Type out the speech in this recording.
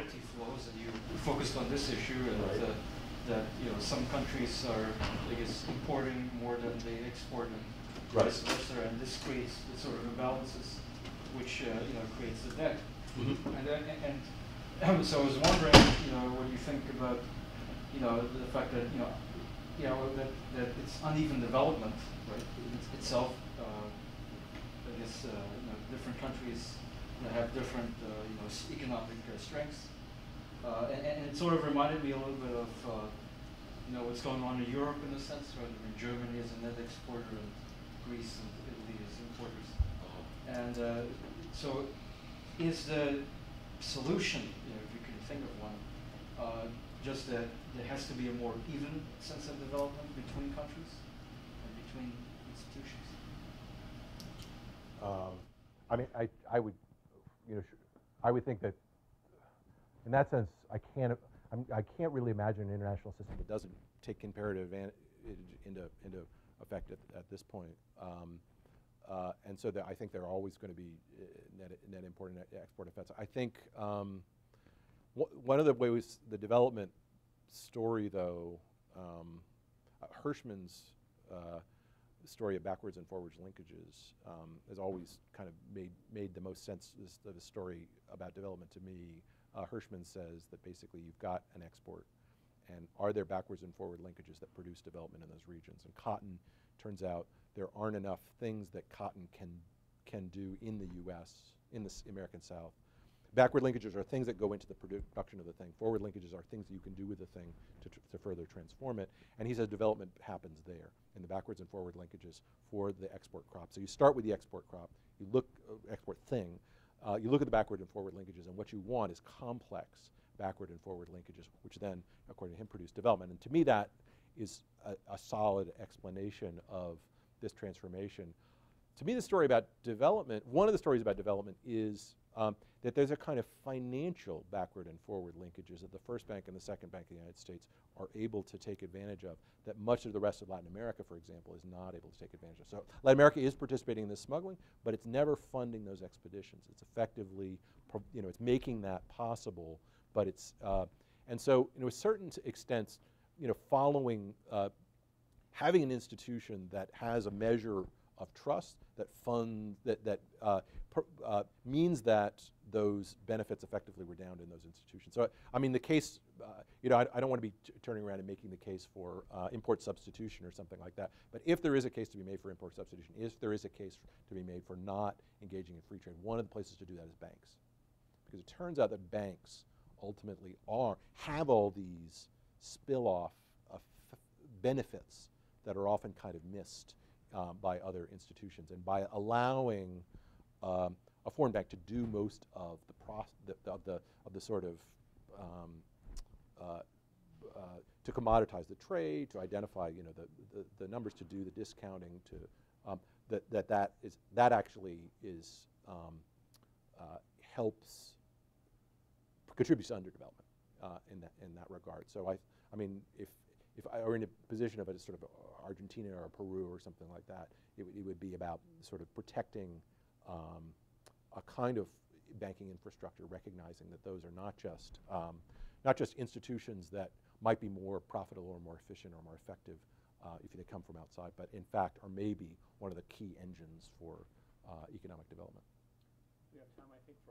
commodity flows, and you focused on this issue, and Right. that some countries are, I guess, importing more than they export, and Right. vice versa, and this creates the sort of imbalances, which creates the debt. Mm-hmm. And so I was wondering, what you think about, the fact that that it's uneven development, right? Itself, I guess, different countries that have different, economic strengths, and it sort of reminded me a little bit of, what's going on in Europe in a sense, right? I mean, Germany is a net exporter, and Greece and Italy as importers. And so, is the solution, if you can think of one, just that there has to be a more even sense of development between countries and between institutions? I mean, I would, I would think that, in that sense, I can't really imagine an international system that doesn't take comparative advantage into effect at this point. And so I think there are always going to be net import and net export effects. I think one of the ways the development story, though, Hirschman's story of backwards and forwards linkages has always kind of made the most sense of a story about development to me. Hirschman says that basically you've got an export, and are there backwards and forward linkages that produce development in those regions? And cotton, turns out there aren't enough things that cotton can do in the U.S., in the American South. Backward linkages are things that go into the production of the thing. Forward linkages are things that you can do with the thing to further transform it. And he says development happens there, in the backwards and forward linkages for the export crop. So you start with the export crop, you look, export thing, you look at the backward and forward linkages, and what you want is complex backward and forward linkages, which then, according to him, produce development. And to me, that is a solid explanation of this transformation. To me, the story about development, one of the stories about development is that there's a kind of financial backward and forward linkages that the first bank and the second bank of the United States are able to take advantage of that much of the rest of Latin America, for example, is not able to take advantage of. So Latin America is participating in this smuggling, but it's never funding those expeditions. It's effectively, it's making that possible, but it's, and so, a certain extent, following, having an institution that has a measure of trust, that funds, that means that those benefits effectively redound in those institutions. So, I mean, the case, I don't want to be turning around and making the case for import substitution or something like that, but if there is a case to be made for import substitution, if there is a case to be made for not engaging in free trade, one of the places to do that is banks. Because it turns out that banks ultimately have all these spill-off benefits that are often kind of missed by other institutions, and by allowing a foreign bank to do most of the sort of to commoditize the trade, to identify the numbers, to do the discounting, to that actually is helps contributes to underdevelopment in that regard. So I mean, if I were in a position of a sort of Argentina or Peru or something like that, it would be about sort of protecting a kind of banking infrastructure, recognizing that those are not just institutions that might be more profitable or more efficient or more effective if they come from outside, but in fact are maybe one of the key engines for economic development. We have time, I think, for